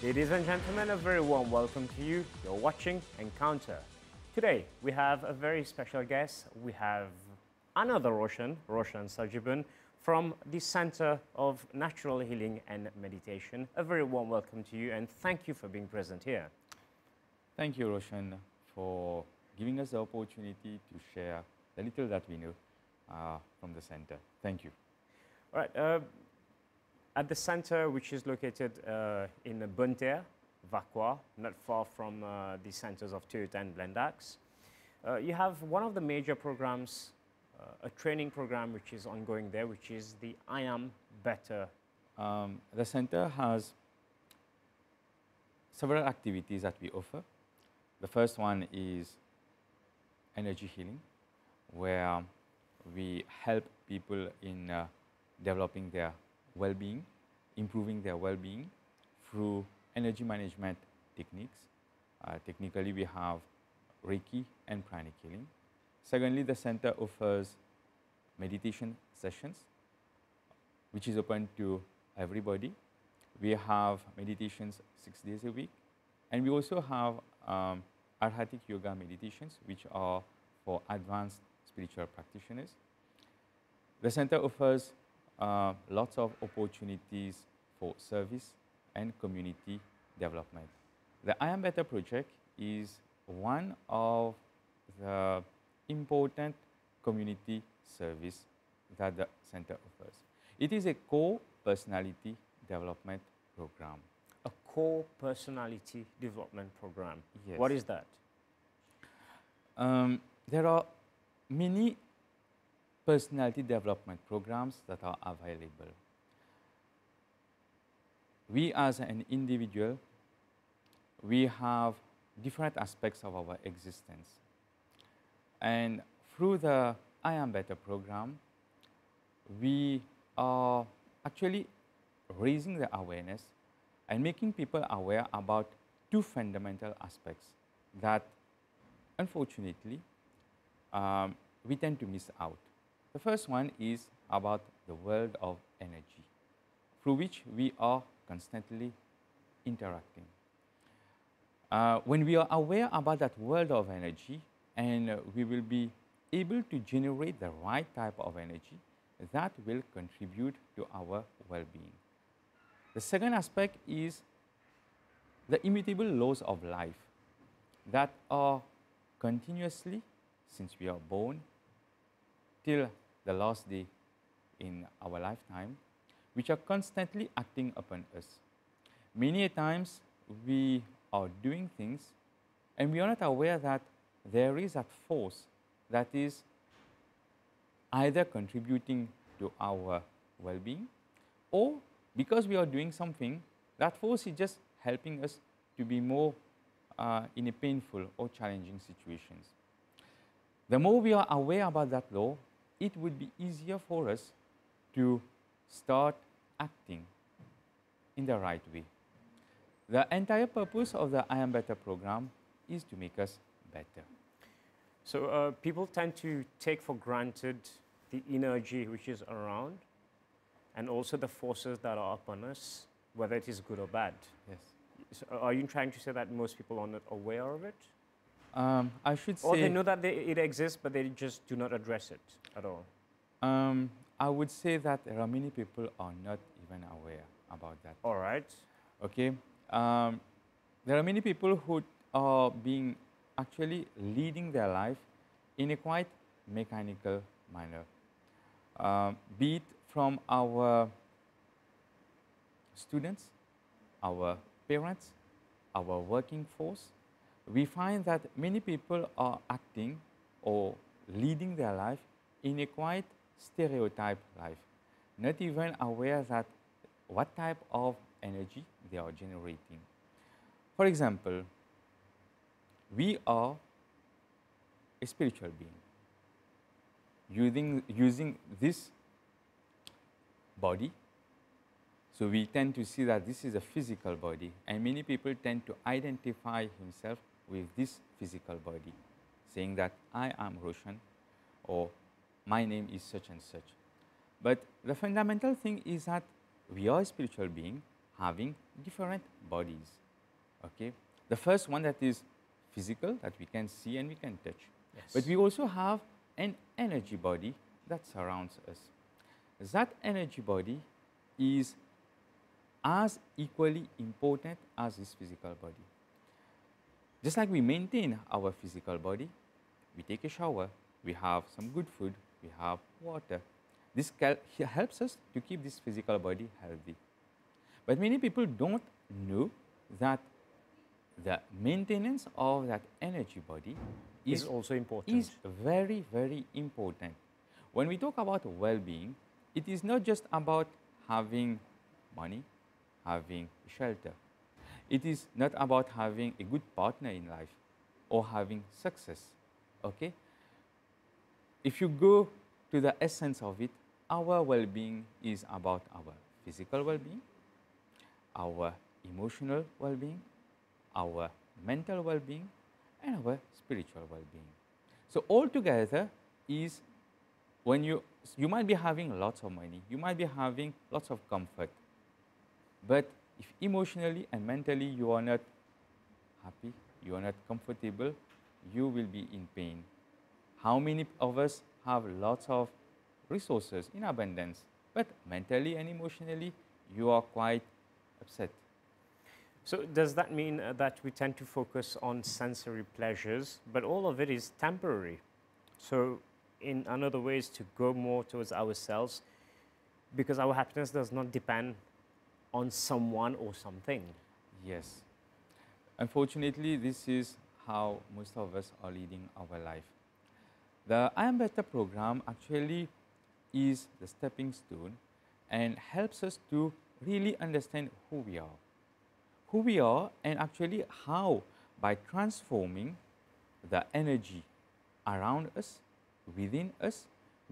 Ladies and gentlemen, a very warm welcome to you. You're watching Encounter. Today, we have a very special guest. We have another Roshan Sujeebun, from the Center of Natural Healing and Meditation. A very warm welcome to you, and thank you for being present here. Thank you, Roshan, for giving us the opportunity to share the little that we know from the center. Thank you. All right. At the center, which is located in Bunter, Vakwa, not far from the centers of Toyota and Blendax, you have one of the major programs, a training program which is ongoing there, which is the I Am Better. The center has several activities that we offer. The first one is energy healing, where we help people in developing their well-being, improving their well-being through energy management techniques. Technically, we have Reiki and pranic healing. Secondly, the center offers meditation sessions, which is open to everybody. We have meditations 6 days a week, and we also have Arhatic yoga meditations, which are for advanced spiritual practitioners. The center offers lots of opportunities for service and community development. The I Am Better project is one of the important community service that the center offers. It is a core personality development program. A core personality development program. Yes. What is that? There are many personality development programs that are available. We as an individual, we have different aspects of our existence. And through the I Am Better program, we are actually raising the awareness and making people aware about two fundamental aspects that, unfortunately, we tend to miss out. The first one is about the world of energy, through which we are constantly interacting. When we are aware about that world of energy, and we will be able to generate the right type of energy, that will contribute to our well-being. The second aspect is the immutable laws of life that are continuously, since we are born, till the last day in our lifetime, which are constantly acting upon us. Many times we are doing things and we are not aware that there is that force that is either contributing to our well-being, or because we are doing something, that force is just helping us to be more in a painful or challenging situations. The more we are aware about that law, it would be easier for us to start acting in the right way. The entire purpose of the I Am Better program is to make us better. So people tend to take for granted the energy which is around, and also the forces that are upon us, whether it is good or bad. Yes. So are you trying to say that most people are not aware of it? I should say... Or they know that it exists, but they just do not address it at all? I would say that there are many people are not even aware about that. All right. Okay. There are many people who are being actually leading their life in a quite mechanical manner. Be it from our students, our parents, our working force, we find that many people are acting or leading their life in a quite stereotyped life, not even aware that what type of energy they are generating. For example, we are a spiritual being using this body. So we tend to see that this is a physical body, and many people tend to identify himself with this physical body, saying that I am Roshan, or my name is such and such. But the fundamental thing is that we are a spiritual being having different bodies. Okay, the first one that is physical, that we can see and we can touch. Yes. But we also have an energy body that surrounds us. That energy body is as equally important as this physical body. Just like we maintain our physical body, we take a shower, we have some good food, we have water. This helps us to keep this physical body healthy. But many people don't know that the maintenance of that energy body is also important. Is very, very important. When we talk about well-being, it is not just about having money, having shelter. It is not about having a good partner in life or having success. Okay? If you go to the essence of it, our well-being is about our physical well-being, our emotional well-being, our mental well-being, and our spiritual well-being. So altogether is when you might be having lots of money, you might be having lots of comfort, but if emotionally and mentally you are not happy, you are not comfortable, you will be in pain. How many of us have lots of resources in abundance, but mentally and emotionally you are quite upset? So does that mean that we tend to focus on sensory pleasures, but all of it is temporary? So in another way is to go more towards ourselves, because our happiness does not depend on someone or something. Yes. Unfortunately, this is how most of us are leading our life. The I Am Better program actually is the stepping stone and helps us to really understand who we are. Who we are, and actually how, by transforming the energy around us, within us,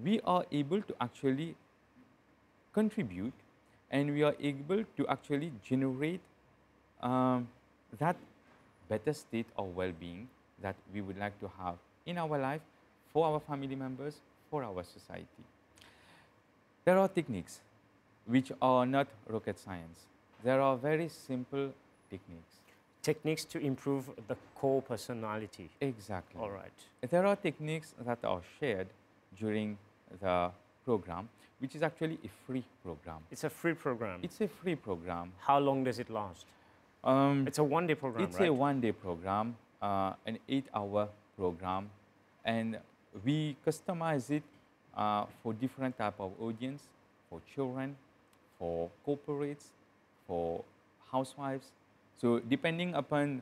we are able to actually contribute, and we are able to actually generate that better state of well-being that we would like to have in our life, for our family members, for our society. There are techniques which are not rocket science. There are very simple techniques. Techniques to improve the core personality. Exactly. All right. There are techniques that are shared during the program, which is actually a free program. It's a free program. It's a free program. How long does it last? It's a one-day program, It's right? a one-day program, an 8-hour program, and we customize it for different type of audience, for children, for corporates, for housewives. So depending upon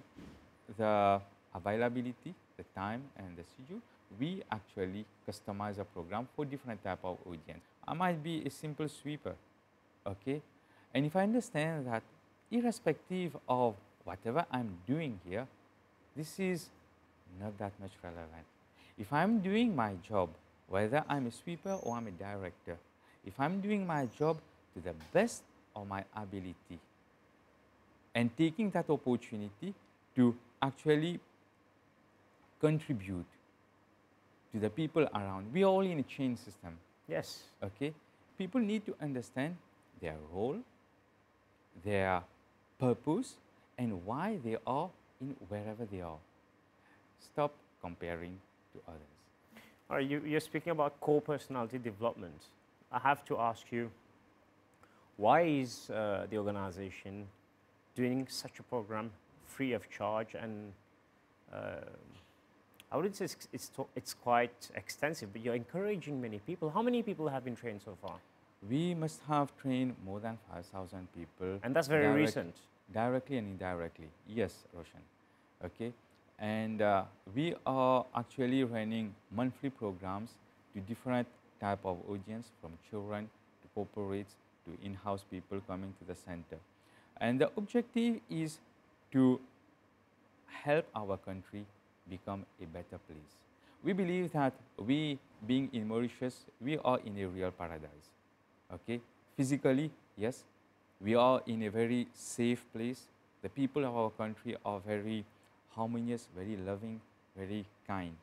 the availability, the time, and the schedule, we actually customize a program for different type of audience. I might be a simple sweeper, okay? And if I understand that irrespective of whatever I'm doing here, this is not that much relevant. If I'm doing my job, whether I'm a sweeper or I'm a director, if I'm doing my job to the best of my ability and taking that opportunity to actually contribute to the people around, we are all in a chain system. Yes. Okay? People need to understand their role, their purpose, and why they are in wherever they are. Stop comparing to others. All right, you're speaking about core personality development. I have to ask you, why is the organization doing such a program free of charge? And I wouldn't say it's quite extensive, but you're encouraging many people. How many people have been trained so far? We must have trained more than 5,000 people. And that's very recent. Directly and indirectly. Yes, Roshan. Okay. And we are actually running monthly programs to different type of audience, from children to corporates to in-house people coming to the center. And the objective is to help our country become a better place. We believe that we, being in Mauritius, we are in a real paradise. Okay? Physically, yes, we are in a very safe place. The people of our country are very harmonious, very loving, very kind.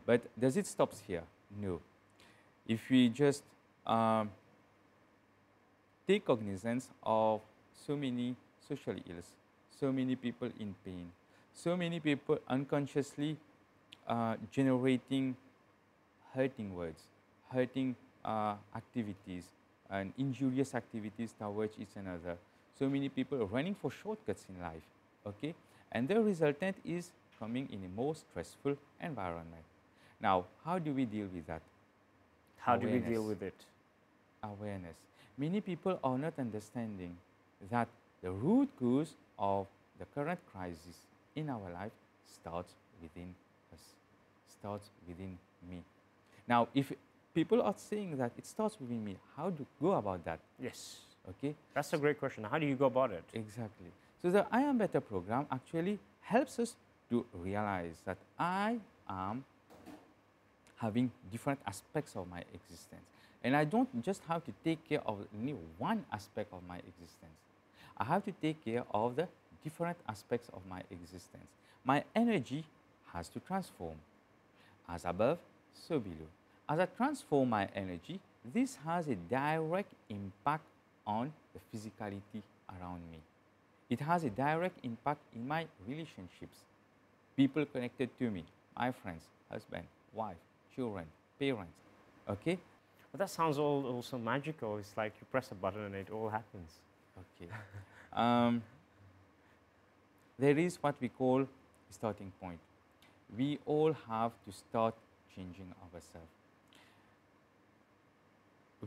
But does it stop here? No. If we just take cognizance of so many social ills, so many people in pain, so many people unconsciously generating hurting words, hurting activities, and injurious activities towards each another. So many people are running for shortcuts in life, okay? And the resultant is coming in a more stressful environment. Now, how do we deal with that? How do we deal with it? Awareness. Many people are not understanding that the root cause of the current crisis in our life starts within us, starts within me. Now, if people are saying that it starts within me, how to go about that? Yes. Okay, That's a great question. How do you go about it? exactly. So the I Am Better program actually helps us to realize that I am having different aspects of my existence. And I don't just have to take care of only one aspect of my existence. I have to take care of the different aspects of my existence. My energy has to transform. As above, so below. As I transform my energy, this has a direct impact on the physicality around me. It has a direct impact in my relationships, people connected to me, my friends, husband, wife, children, parents. Okay? But that sounds also magical. It's like you press a button and it all happens. Okay. um, there is what we call a starting point. We all have to start changing ourselves.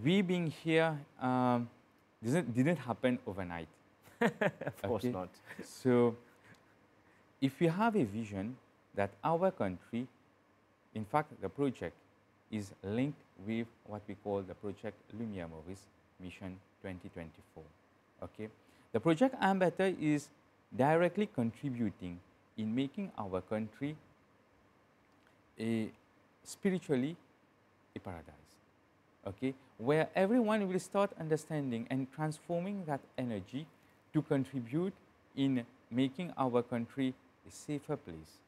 We being here didn't happen overnight. Of course Okay? not. So, if we have a vision that our country, in fact, the project is linked with what we call the Project Lumiere Maurice Mission 2024. Okay? The project I Am Better is directly contributing in making our country spiritually a paradise, okay, where everyone will start understanding and transforming that energy to contribute in making our country a safer place,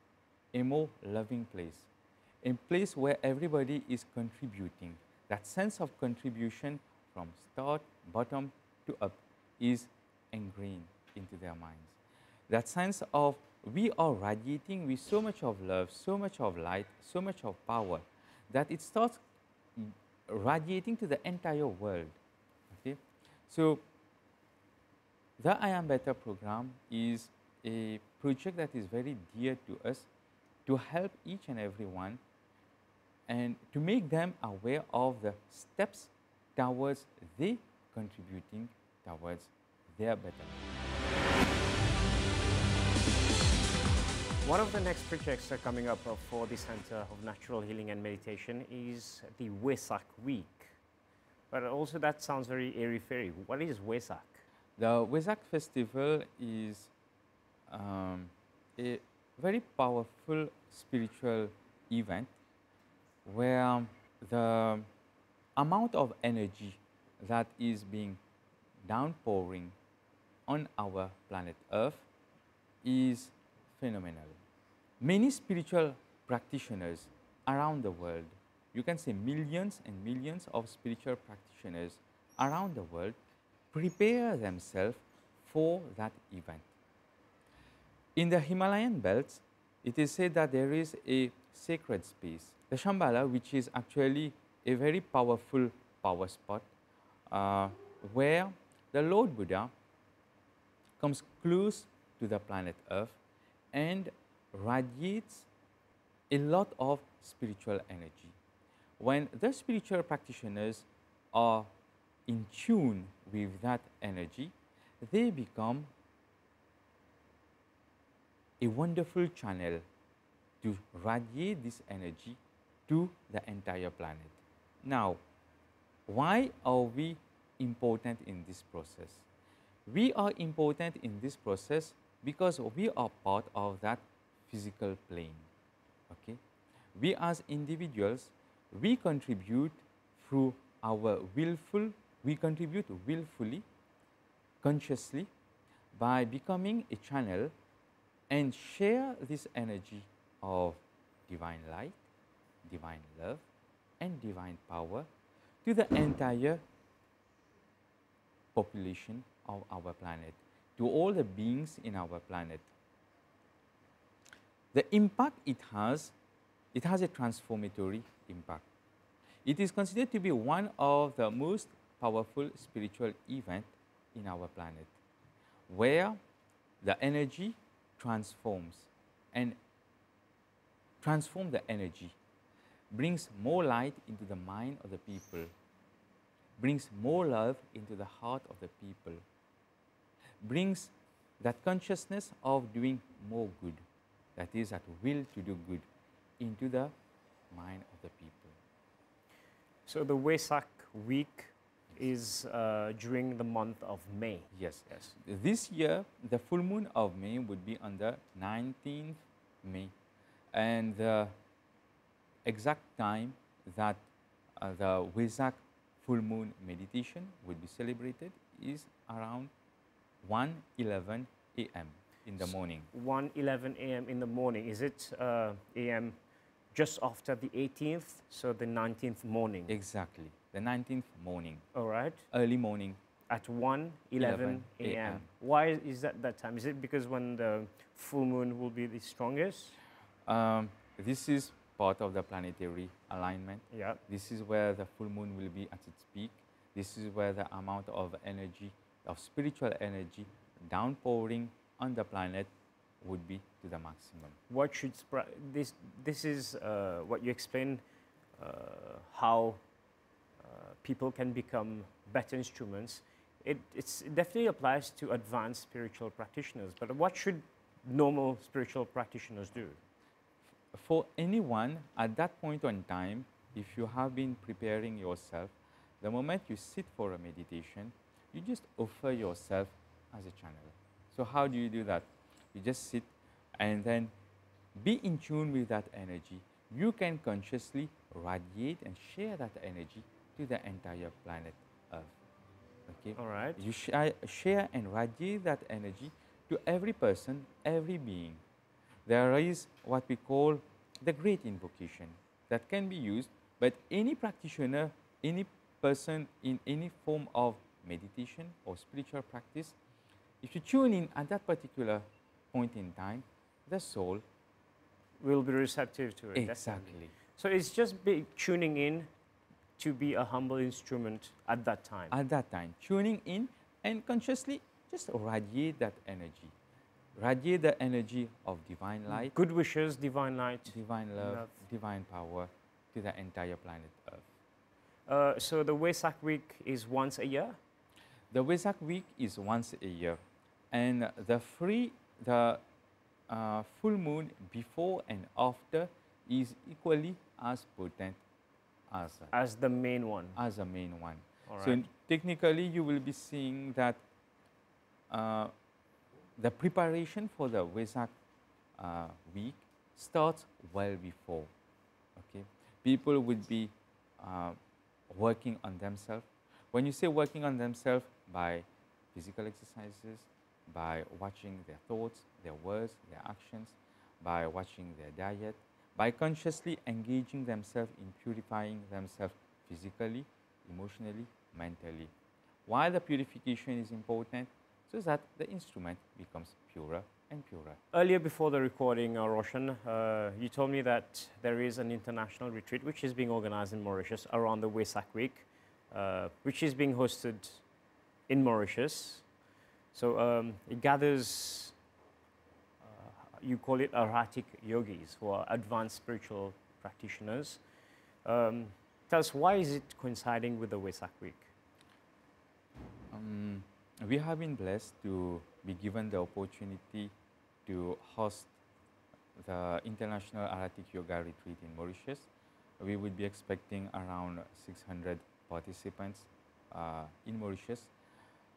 a more loving place, a place where everybody is contributing. That sense of contribution from start, bottom to up is ingrained into their minds. That sense of we are radiating with so much of love, so much of light, so much of power, that it starts radiating to the entire world. Okay? So, the I Am Better program is a project that is very dear to us to help each and every one and to make them aware of the steps towards they contributing towards their betterment. One of the next projects coming up for the Center of Natural Healing and Meditation is the Wesak Week. But also that sounds very airy-fairy. What is Wesak? The Wesak festival is a very powerful spiritual event where the amount of energy that is being downpouring on our planet Earth is phenomenal. Many spiritual practitioners around the world, you can say millions and millions of spiritual practitioners around the world, prepare themselves for that event. In the Himalayan belts, it is said that there is a sacred space, the Shambhala, which is actually a very powerful power spot where the Lord Buddha comes close to the planet Earth and radiates a lot of spiritual energy. When the spiritual practitioners are in tune with that energy, they become a wonderful channel to radiate this energy to the entire planet. Now, why are we important in this process? We are important in this process because we are part of that physical plane. Okay? We as individuals, we contribute through our we contribute willfully, consciously, by becoming a channel and share this energy of divine light, divine love, and divine power to the entire population of our planet, to all the beings in our planet. The impact it has a transformatory impact. It is considered to be one of the most powerful spiritual events in our planet, where the energy transforms and transform the energy, brings more light into the mind of the people, brings more love into the heart of the people, brings that consciousness of doing more good, that is, that will to do good, into the mind of the people. So the Wesak week is during the month of May. Yes. This year, the full moon of May would be on the 19th May. And the exact time that the Wesak full moon meditation would be celebrated is around 1:11 a.m. in the morning. 1:11 a.m. in the morning. Is it a.m. just after the 18th, so the 19th morning? Exactly, the 19th morning. All right. Early morning. At 1:11 a.m. Why is that time? Is it because when the full moon will be the strongest? This is part of the planetary alignment. Yeah. This is where the full moon will be at its peak. This is where the amount of energy, of spiritual energy, downpouring on the planet would be to the maximum. What should this is what you explain, how people can become better instruments. It definitely applies to advanced spiritual practitioners, but what should normal spiritual practitioners do? For anyone at that point in time, if you have been preparing yourself, the moment you sit for a meditation, you just offer yourself as a channel. So how do you do that? You just sit and then be in tune with that energy. You can consciously radiate and share that energy to the entire planet Earth. Okay? All right. You share and radiate that energy to every person, every being. There is what we call the great invocation that can be used, but any practitioner, any person in any form of meditation or spiritual practice, if you tune in at that particular point in time, the soul will be receptive to it. Exactly. Definitely. So it's just tuning in to be a humble instrument at that time. At that time, tuning in and consciously just radiate that energy. Radiate the energy of divine light, good wishes, divine light, divine love, divine power to the entire planet Earth. So the Wesak week is once a year? The Wesak week is once a year, and the full moon before and after is equally as potent as the main one. As the main one. All so right. technically, you will be seeing that the preparation for the Wesak week starts well before. Okay, people would be working on themselves. When you say working on themselves, by physical exercises, by watching their thoughts, their words, their actions, by watching their diet, by consciously engaging themselves in purifying themselves physically, emotionally, mentally. Why the purification is important? So that the instrument becomes purer and purer. Earlier before the recording, Roshan, you told me that there is an international retreat which is being organized in Mauritius around the Wesak week, which is being hosted in Mauritius. So it gathers, you call it erratic yogis, who are advanced spiritual practitioners. Tell us, why is it coinciding with the Wesak week? We have been blessed to be given the opportunity to host the International Erratic Yoga Retreat in Mauritius. We would be expecting around 600 participants in Mauritius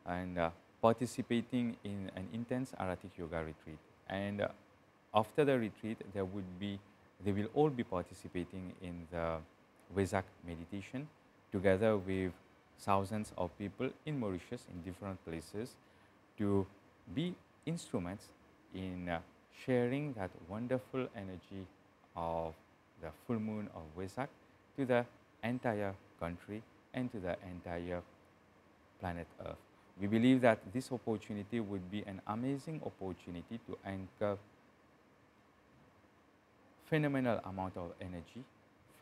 and participating in an intense Erratic Yoga retreat. And after the retreat, they will all be participating in the Wesak meditation together with thousands of people in Mauritius in different places to be instruments in sharing that wonderful energy of the full moon of Wesak to the entire country and to the entire planet Earth. We believe that this opportunity would be an amazing opportunity to anchor phenomenal amount of energy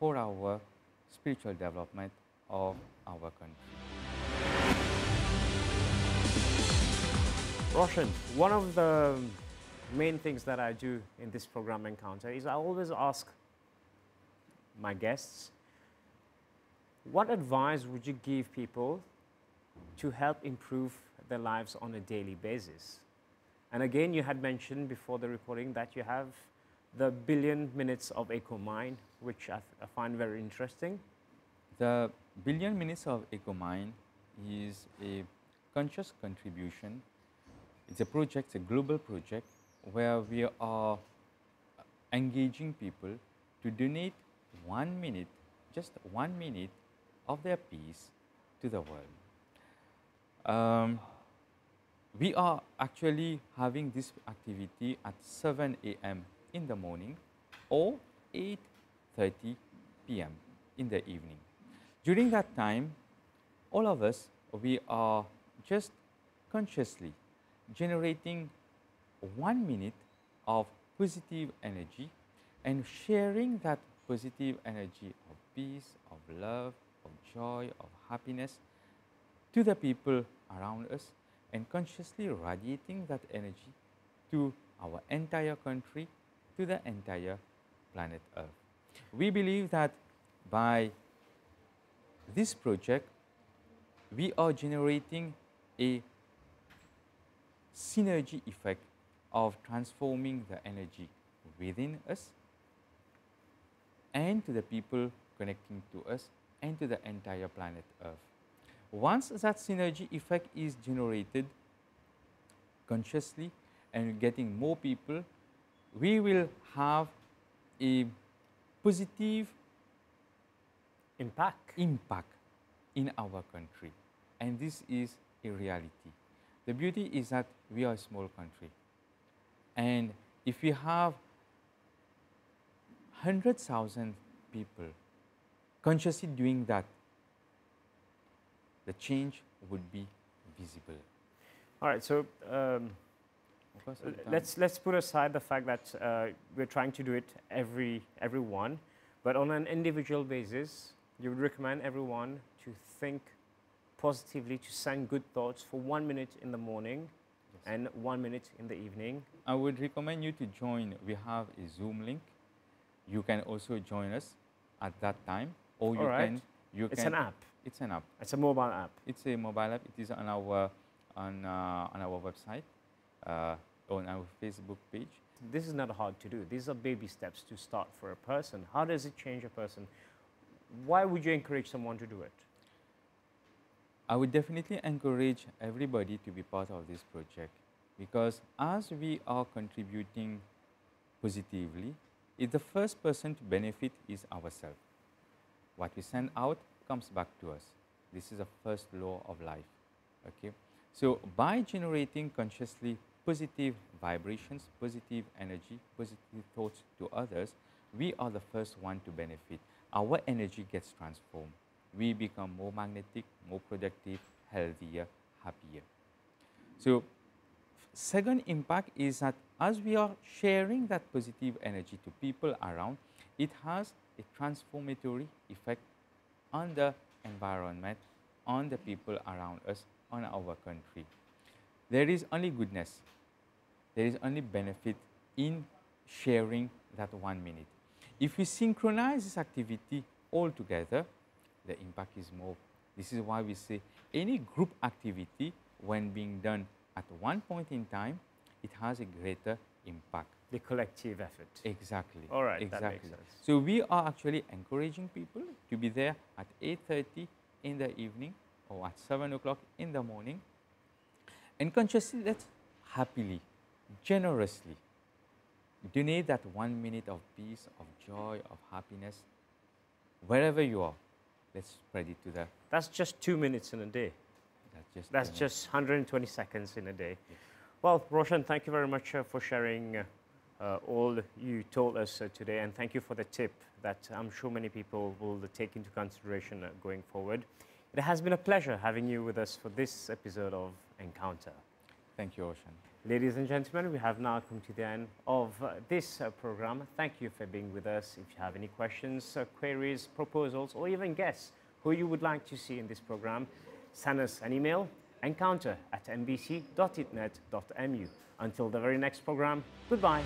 for our spiritual development of our country. Roshan, one of the main things that I do in this program Encounter is I always ask my guests, what advice would you give people to help improve their lives on a daily basis? And again, you had mentioned before the recording that you have the billion minutes of Eco Mind, which I find very interesting. The billion minutes of Eco Mind is a conscious contribution. It's a project, a global project, where we are engaging people to donate 1 minute, just 1 minute of their peace to the world. We are actually having this activity at 7 a.m. in the morning or 8:30 p.m. in the evening. During that time, all of us, we are just consciously generating 1 minute of positive energy and sharing that positive energy of peace, of love, of joy, of happiness to the people around us, and consciously radiating that energy to our entire country, to the entire planet Earth. We believe that by this project, we are generating a synergy effect of transforming the energy within us and to the people connecting to us and to the entire planet Earth. Once that synergy effect is generated consciously and getting more people, we will have a positive impact in our country, and this is a reality. The beauty is that we are a small country, and if we have 100,000 people consciously doing that, the change would be visible. All right, so let's put aside the fact that we're trying to do it everyone, but on an individual basis, you would recommend everyone to think positively, to send good thoughts for 1 minute in the morning and 1 minute in the evening. I would recommend you to join. We have a Zoom link. You can also join us at that time, or you can. It's an app. It's an app. It's a mobile app. It's a mobile app. It is on our website, on our Facebook page. This is not hard to do. These are baby steps to start for a person. How does it change a person? Why would you encourage someone to do it? I would definitely encourage everybody to be part of this project, because as we are contributing positively, the first person to benefit is ourselves. What we send out comes back to us. This is the first law of life. Okay? So by generating consciously positive vibrations, positive energy, positive thoughts to others, we are the first one to benefit. Our energy gets transformed. We become more magnetic, more productive, healthier, happier. So second impact is that as we are sharing that positive energy to people around, it has a transformatory effect on the environment, on the people around us, on our country. There is only goodness. There is only benefit in sharing that 1 minute. If we synchronize this activity all together, the impact is more. This is why we say any group activity, when being done at one point in time, it has a greater impact. The collective effort. Exactly. All right, exactly. that makes sense. So we are actually encouraging people to be there at 8:30 in the evening or at 7 o'clock in the morning, and consciously, let's happily, generously donate that 1 minute of peace, of joy, of happiness, wherever you are. Let's spread it to the. That's just 2 minutes in a day. That's just 120 seconds in a day. Yes. Well, Roshan, thank you very much for sharing all you told us today, and thank you for the tip that I'm sure many people will take into consideration going forward. It It has been a pleasure having you with us for this episode of Encounter. Thank you, Roshan. Ladies and gentlemen, we have now come to the end of this program. Thank you for being with us. If you have any questions, queries, proposals, or even guests who you would like to see in this program, send us an email, encounter@mbc.itnet.mu. Until the very next program, goodbye.